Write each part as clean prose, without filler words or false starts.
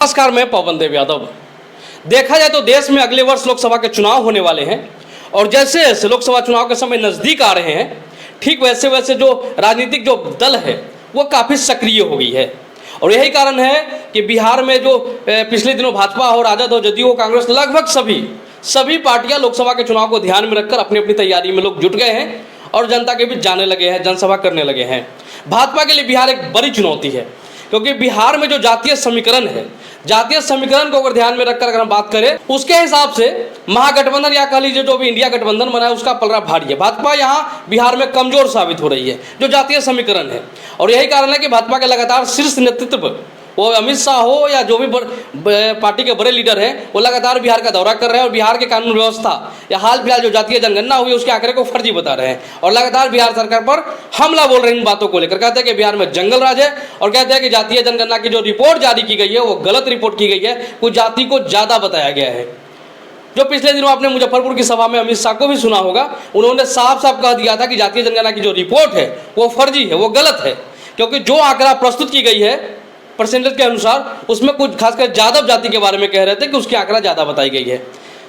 नमस्कार, मैं पवन देव यादव। देखा जाए तो देश में अगले वर्ष लोकसभा के चुनाव होने वाले हैं और जैसे जैसे लोकसभा चुनाव के समय नज़दीक आ रहे हैं, ठीक वैसे वैसे जो राजनीतिक जो दल है वो काफ़ी सक्रिय हो गई है। और यही कारण है कि बिहार में जो पिछले दिनों भाजपा हो, राजद हो, जदयू हो, कांग्रेस, लगभग सभी पार्टियां लोकसभा के चुनाव को ध्यान में रखकर अपनी अपनी तैयारी में लोग जुट गए हैं और जनता के बीच जाने लगे हैं, जनसभा करने लगे हैं। भाजपा के लिए बिहार एक बड़ी चुनौती है, क्योंकि बिहार में जो जातीय समीकरण है, जातीय समीकरण को अगर ध्यान में रखकर अगर हम बात करें, उसके हिसाब से महागठबंधन या कह लीजिए जो भी इंडिया गठबंधन बना है उसका पलड़ा भारी है। भाजपा यहाँ बिहार में कमजोर साबित हो रही है जो जातीय समीकरण है। और यही कारण है कि भाजपा के लगातार शीर्ष नेतृत्व, वो अमित शाह हो या जो भी पार्टी के बड़े लीडर हैं, वो लगातार बिहार का दौरा कर रहे हैं और बिहार के कानून व्यवस्था या हाल फिलहाल जो जातीय जनगणना हुई उसके आंकड़े को फर्जी बता रहे हैं और लगातार बिहार सरकार पर हमला बोल रहे हैं इन बातों को लेकर। कहते हैं कि बिहार में जंगल राज है और कहते हैं कि जातीय जनगणना की जो रिपोर्ट जारी की गई है वो गलत रिपोर्ट की गई है, कुछ जाति को ज़्यादा बताया गया है। जो पिछले दिनों आपने मुजफ्फरपुर की सभा में अमित शाह को भी सुना होगा, उन्होंने साफ साफ कह दिया था कि जातीय जनगणना की जो रिपोर्ट है वो फर्जी है, वो गलत है, क्योंकि जो आंकड़ा प्रस्तुत की गई है परसेंटेज के अनुसार उसमें कुछ खासकर यादव जाति के बारे में कह रहे थे कि उसकी आंकड़ा ज़्यादा बताई गई है।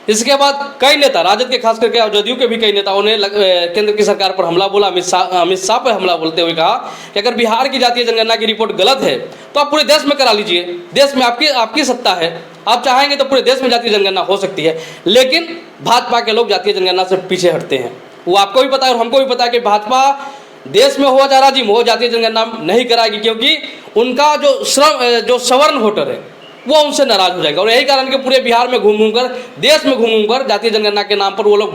इसके बाद कई नेता, राजद के खास करके और जदयू के भी कई नेताओं ने केंद्र की सरकार पर हमला बोला। अमित शाह पर हमला बोलते हुए कहा कि अगर बिहार की जातीय जनगणना की रिपोर्ट गलत है तो आप पूरे देश में करा लीजिए, देश में आपकी सत्ता है, आप चाहेंगे तो पूरे देश में जातीय जनगणना हो सकती है। लेकिन भाजपा के लोग जातीय जनगणना से पीछे हटते हैं। वो आपको भी पता है और हमको भी पता है कि भाजपा देश में हो या राज्य में हो जातीय जनगणना नहीं कराएगी, क्योंकि उनका जो सवर्ण वोटर है वो उनसे नाराज हो जाएगा। और यही कारण कि पूरे बिहार में घूम कर, देश में घूम कर जातीय जनगणना के नाम पर वो लोग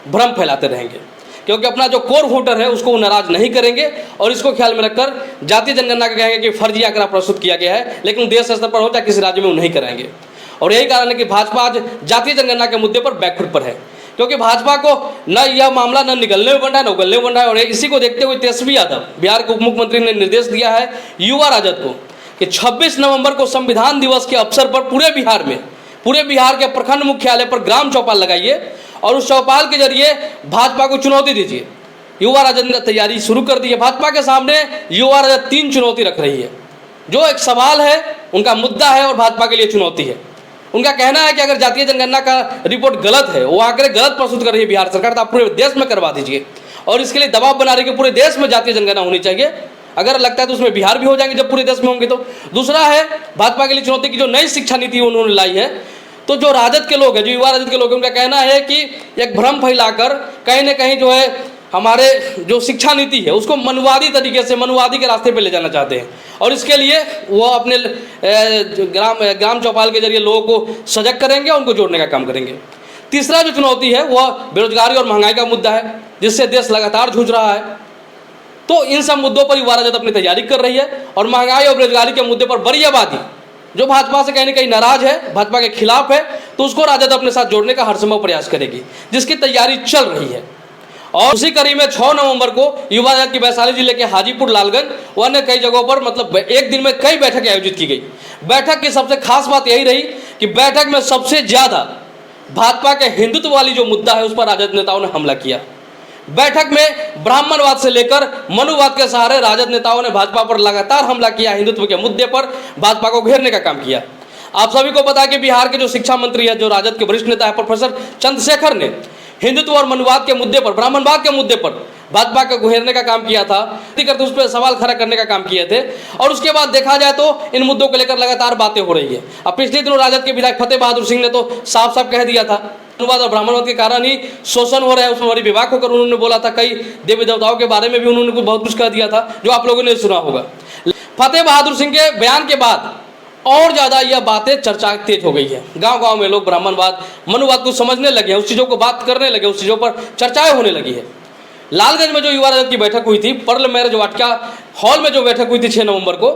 भ्रम फैलाते रहेंगे, क्योंकि अपना जो कोर वोटर है उसको वो नाराज नहीं करेंगे और इसको ख्याल में रखकर जातीय जनगणना का कहेंगे कि फर्जी आंकड़ा प्रस्तुत किया गया है, लेकिन देश स्तर पर हो चाहे किसी राज्य में वो नहीं कराएंगे। और यही कारण है कि भाजपा आज जातीय जनगणना के मुद्दे पर बैकफुट पर है, क्योंकि भाजपा को न यह मामला न निगलने में बन रहा है न उगलने में बन रहा है। और इसी को देखते हुए तेजस्वी यादव, बिहार के उप मुख्यमंत्री, ने निर्देश दिया है युवा राजद को कि 26 नवंबर को संविधान दिवस के अवसर पर पूरे बिहार के प्रखंड मुख्यालय पर ग्राम चौपाल लगाइए और उस चौपाल के जरिए भाजपा को चुनौती दीजिए। युवा राजद ने तैयारी शुरू कर दी है। भाजपा के सामने युवा राजद 3 चुनौती रख रही है। जो एक सवाल है, उनका मुद्दा है और भाजपा के लिए चुनौती है। उनका कहना है कि अगर जातीय जनगणना का रिपोर्ट गलत है, वो आंकड़े गलत प्रस्तुत कर रही है बिहार सरकार, तो आप पूरे देश में करवा दीजिए। और इसके लिए दबाव बना रही है कि पूरे देश में जातीय जनगणना होनी चाहिए। अगर लगता है तो उसमें बिहार भी हो जाएंगे जब पूरे देश में होंगे तो। दूसरा है भाजपा के लिए चुनौती की जो नई शिक्षा नीति उन्होंने लाई है, तो जो राजद के लोग हैं, जो युवा राजद के लोग हैं, उनका कहना है कि एक भ्रम फैलाकर कहीं ना कहीं जो है हमारे जो शिक्षा नीति है उसको मनुवादी तरीके से, मनुवादी के रास्ते पे ले जाना चाहते हैं। और इसके लिए वो अपने ग्राम चौपाल के जरिए लोगों को सजग करेंगे और उनको जोड़ने का काम करेंगे। तीसरा जो चुनौती है वह बेरोजगारी और महंगाई का मुद्दा है, जिससे देश लगातार जूझ रहा है। तो इन सब मुद्दों पर युवा राजद अपनी तैयारी कर रही है और महंगाई और बेरोजगारी के मुद्दे पर बड़ी आबादी जो भाजपा से कहीं ना कहीं नाराज है, भाजपा के खिलाफ है, तो उसको राजद अपने साथ जोड़ने का हर संभव प्रयास करेगी, जिसकी तैयारी चल रही है। और उसी कड़ी में 6 नवंबर को युवा राजद की वैशाली जिले के हाजीपुर, लालगंज व अन्य कई जगहों पर मतलब एक दिन में कई बैठकें आयोजित की गई। बैठक की सबसे खास बात यही रही कि बैठक में सबसे ज्यादा भाजपा के हिंदुत्व वाली जो मुद्दा है उस पर राजद नेताओं ने हमला किया। बैठक में ब्राह्मणवाद से लेकर मनुवाद के सहारे राजद नेताओं ने भाजपा पर लगातार हमला किया, हिंदुत्व के मुद्दे पर भाजपा को घेरने का काम किया। आप सभी को पता है कि बिहार के जो शिक्षा मंत्री है, जो राजद के वरिष्ठ नेता है प्रोफेसर चंद्रशेखर ने हिंदुत्व और मनुवाद के मुद्दे पर, ब्राह्मणवाद के मुद्दे पर भाजपा को घेरने का काम किया था, करते उस पर सवाल खड़ा करने का काम किए थे। और उसके बाद देखा जाए तो इन मुद्दों को लेकर लगातार बातें हो रही है। अब पिछले दिनों राजद के विधायक फतेह बहादुर सिंह ने तो साफ साफ कह दिया था, मनुवाद और ब्राह्मणवाद के कारण ही शोषण हो रहा है, उसमें बड़ी विवाद होकर उन्होंने बोला था। कई देवी देवताओं के बारे में भी उन्होंने बहुत कुछ कह दिया था, जो आप लोगों ने सुना होगा। फतेह बहादुर सिंह के बयान के बाद और ज़्यादा यह बातें चर्चा तेज हो गई है। गांव-गांव में लोग ब्राह्मणवाद, मनुवाद को समझने लगे हैं, उस चीज़ों को बात करने लगे, उस चीज़ों पर चर्चाएं होने लगी है। लालगंज में जो युवा राजद की बैठक हुई थी, पर्ल मैरिज वाटिका हॉल में जो बैठक हुई थी 6 नवंबर को,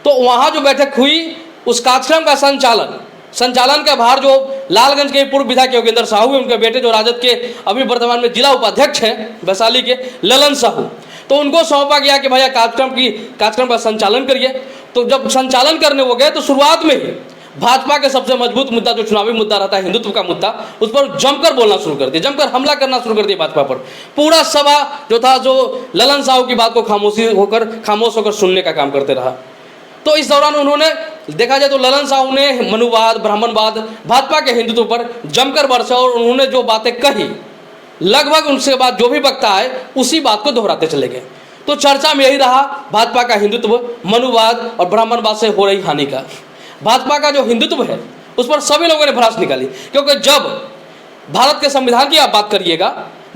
तो वहाँ जो बैठक हुई उस कार्यक्रम का संचालन का भार जो लालगंज के पूर्व विधायक योगेंद्र साहू है, उनके बेटे जो राजद के अभी वर्तमान में जिला उपाध्यक्ष हैं वैशाली के, ललन साहू, तो उनको सौंपा गया कि भैया कार्यक्रम का संचालन करिए। तो जब संचालन करने वो गए तो शुरुआत में ही भाजपा के सबसे मजबूत मुद्दा जो चुनावी मुद्दा रहता है, हिंदुत्व का मुद्दा, उस पर जमकर बोलना शुरू कर दिया, जमकर हमला करना शुरू कर दिया भाजपा पर। पूरा सभा जो था, जो ललन साहू की बात को खामोश होकर सुनने का काम करते रहा। तो इस दौरान उन्होंने देखा जाए तो ललन साहू ने मनुवाद, ब्राह्मणवाद, भाजपा के हिंदुत्व पर जमकर बरसा और उन्होंने जो बातें कही लगभग उनसे बाद जो भी वक्ता आए उसी बात को दोहराते चले गए। तो चर्चा में यही रहा भाजपा का हिंदुत्व, मनुवाद और ब्राह्मणवाद से हो रही हानि का। भाजपा का जो हिंदुत्व है उस पर सभी लोगों ने भड़ास निकाली, क्योंकि जब भारत के संविधान की आप बात करिएगा,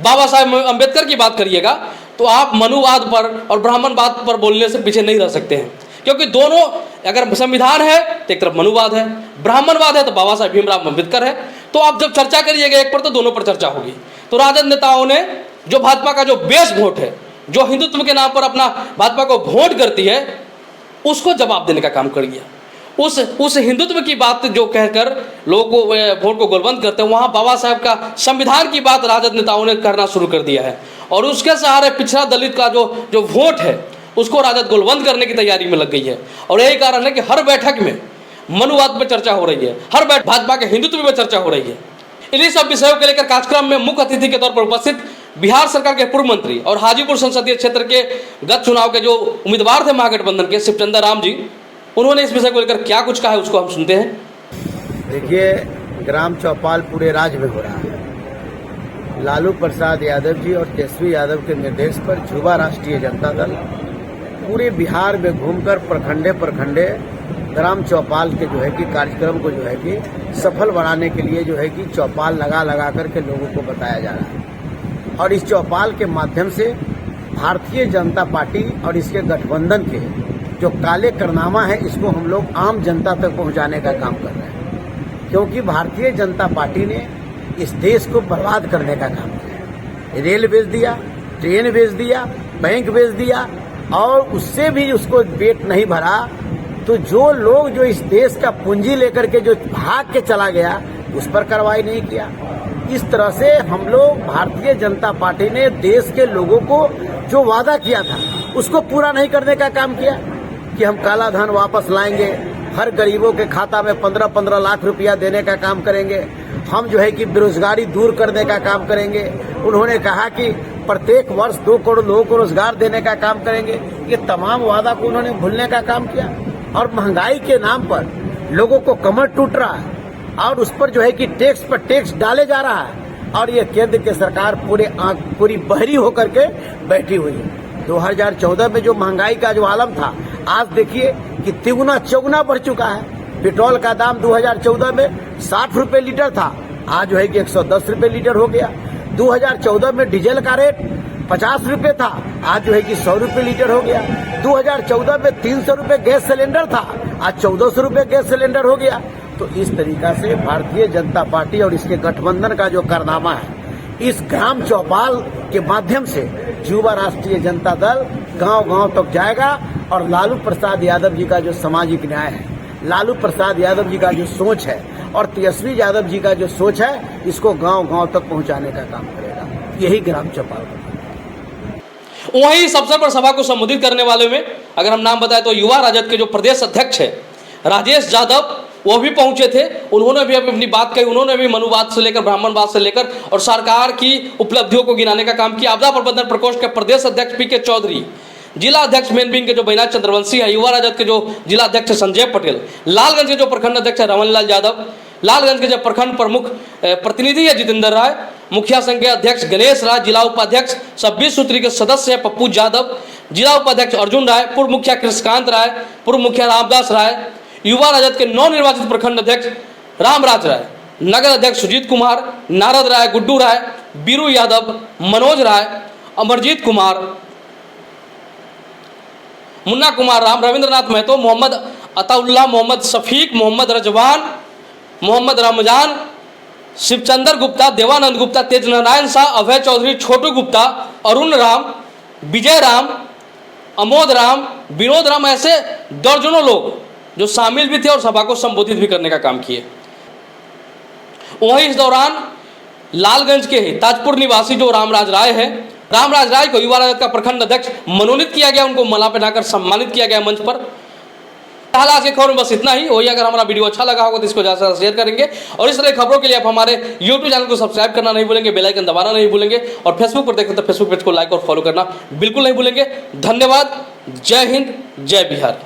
बाबा साहेब अम्बेडकर की बात करिएगा, तो आप मनुवाद पर और ब्राह्मणवाद पर बोलने से पीछे नहीं रह सकते हैं। क्योंकि दोनों, अगर संविधान है तो एक तरफ मनुवाद है, ब्राह्मणवाद है तो बाबा साहेब भीमराव अम्बेडकर है। तो आप जब चर्चा करिएगा एक पर तो दोनों पर चर्चा होगी। तो राजद नेताओं ने जो भाजपा का जो बेस वोट है, जो हिंदुत्व के नाम पर अपना भाजपा को वोट करती है, उसको जवाब देने का काम कर दिया। उस हिंदुत्व की बात जो कहकर लोगों को वोट को गोलबंद करते हैं, वहाँ बाबा साहब का संविधान की बात राजद नेताओं ने करना शुरू कर दिया है। और उसके सहारे पिछड़ा दलित का जो वोट है उसको राजद गोलबंद करने की तैयारी में लग गई है। और यही कारण है कि हर बैठक में मनुवाद पर चर्चा हो रही है, हर बैठक भाजपा के हिंदुत्व पर चर्चा हो रही है। इन्हीं सब विषयों को लेकर कार्यक्रम में मुख्य अतिथि के तौर पर उपस्थित बिहार सरकार के पूर्व मंत्री और हाजीपुर संसदीय क्षेत्र के गत चुनाव के जो उम्मीदवार थे महागठबंधन के, शिवचंद्र राम जी, उन्होंने इस विषय को लेकर क्या कुछ कहा है उसको हम सुनते हैं। देखिए, ग्राम चौपाल पूरे राज्य में हो रहा है। लालू प्रसाद यादव जी और तेजस्वी यादव के निर्देश पर युवा राष्ट्रीय जनता दल पूरे बिहार में घूमकर प्रखंडे ग्राम चौपाल के जो है कि कार्यक्रम को जो है कि सफल बनाने के लिए जो है कि चौपाल लगा करके लोगों को बताया जा रहा है। और इस चौपाल के माध्यम से भारतीय जनता पार्टी और इसके गठबंधन के जो काले कारनामा है, इसको हम लोग आम जनता तक पहुंचाने का काम कर रहे हैं। क्योंकि भारतीय जनता पार्टी ने इस देश को बर्बाद करने का काम किया। रेल बेच दिया, ट्रेन बेच दिया, बैंक बेच दिया, और उससे भी उसको पेट नहीं भरा। तो जो लोग जो इस देश का पूंजी लेकर के जो भाग के चला गया, उस पर कार्रवाई नहीं किया। इस तरह से हम लोग, भारतीय जनता पार्टी ने देश के लोगों को जो वादा किया था उसको पूरा नहीं करने का काम किया कि हम काला धन वापस लाएंगे, हर गरीबों के खाता में 15-15 लाख रुपया देने का काम करेंगे, हम जो है कि बेरोजगारी दूर करने का काम करेंगे। उन्होंने कहा कि प्रत्येक वर्ष 2 करोड़ लोगों को रोजगार देने का काम करेंगे। ये तमाम वादा को उन्होंने भूलने का काम किया। और महंगाई के नाम पर लोगों को कमर टूट रहा है और उस पर जो है कि टैक्स पर टैक्स डाले जा रहा है। और ये केंद्र की सरकार पूरी बहरी होकर के बैठी हुई है। 2014 में जो महंगाई का जो आलम था, आज देखिए कि तिगुना चौगुना बढ़ चुका है। पेट्रोल का दाम 2014 में 60 रुपए लीटर था, आज जो है कि 110 रुपए लीटर हो गया। 2014 में डीजल का रेट 50 रुपए था, आज जो है कि 100 रुपए लीटर हो गया। 2014 में 300 रुपए गैस सिलेंडर था, आज 1400 रुपए गैस सिलेंडर हो गया। तो इस तरीका से भारतीय जनता पार्टी और इसके गठबंधन का जो कारनामा है, इस ग्राम चौपाल के माध्यम से युवा राष्ट्रीय जनता दल गांव-गांव तक जाएगा। और लालू प्रसाद यादव जी का जो सामाजिक न्याय है, लालू प्रसाद यादव जी का जो सोच है और तेजस्वी यादव जी का जो सोच है, इसको गांव-गांव तक पहुंचाने का काम करेगा। यही ग्राम चौपाल का। वहीं इस अवसर पर सभा को संबोधित करने वाले में अगर हम नाम बताएं तो युवा राजद के जो प्रदेश अध्यक्ष है राजेश यादव, वो भी पहुंचे थे। उन्होंने भी अपनी बात कही। उन्होंने भी मनुवाद से लेकर ब्राह्मणवाद से लेकर और सरकार की उपलब्धियों को गिनाने का काम किया। आपदा प्रबंधन प्रकोष्ठ के प्रदेश अध्यक्ष पी के चौधरी, जिला अध्यक्ष मेन विंग के जो बैनाथ चंद्रवंशी है, युवा राजद के जो जिला अध्यक्ष संजय पटेल, लालगंज के जो प्रखंड अध्यक्ष है रमनलाल यादव, लालगंज के जो प्रखंड प्रमुख प्रतिनिधि है जितेंद्र राय, मुखिया संघ के अध्यक्ष गणेश राय, जिला उपाध्यक्ष 26 सूत्री के सदस्य है पप्पू यादव, जिला उपाध्यक्ष अर्जुन राय, पूर्व मुखिया कृष्णकांत राय, पूर्व मुखिया रामदास राय, युवा राजद के नवनिर्वाचित प्रखंड अध्यक्ष रामराज राय, नगर अध्यक्ष सुजीत कुमार, नारद राय, गुड्डू राय, बीरू यादव, मनोज राय, अमरजीत कुमार, मुन्ना कुमार राम, रविंद्रनाथ महतो, मोहम्मद अताउल्लाह, मोहम्मद शफीक, मोहम्मद रजवान, मोहम्मद रमजान, शिवचंद्र गुप्ता, देवानंद गुप्ता, तेज नारायण शाह, अभय चौधरी, छोटू गुप्ता, अरुण राम, विजय राम, अमोद राम, विनोद राम, ऐसे दर्जनों लोग जो शामिल भी थे और सभा को संबोधित भी करने का काम किए। वहीं इस दौरान लालगंज के ही ताजपुर निवासी जो रामराज राय है, रामराज राय को युवा राजद का प्रखंड अध्यक्ष मनोनीत किया गया, उनको माला पहनाकर सम्मानित किया गया मंच पर। फिलहाल आज के खबर में बस इतना ही। वही अगर हमारा वीडियो अच्छा लगा होगा तो इसको ज़्यादा से ज़्यादा शेयर करेंगे और इस तरह की खबरों के लिए आप हमारे YouTube चैनल को सब्सक्राइब करना नहीं भूलेंगे, बेल आइकन दबाना नहीं भूलेंगे और फेसबुक पर देखते तो फेसबुक पेज को लाइक और फॉलो करना बिल्कुल नहीं भूलेंगे। धन्यवाद। जय हिंद, जय बिहार।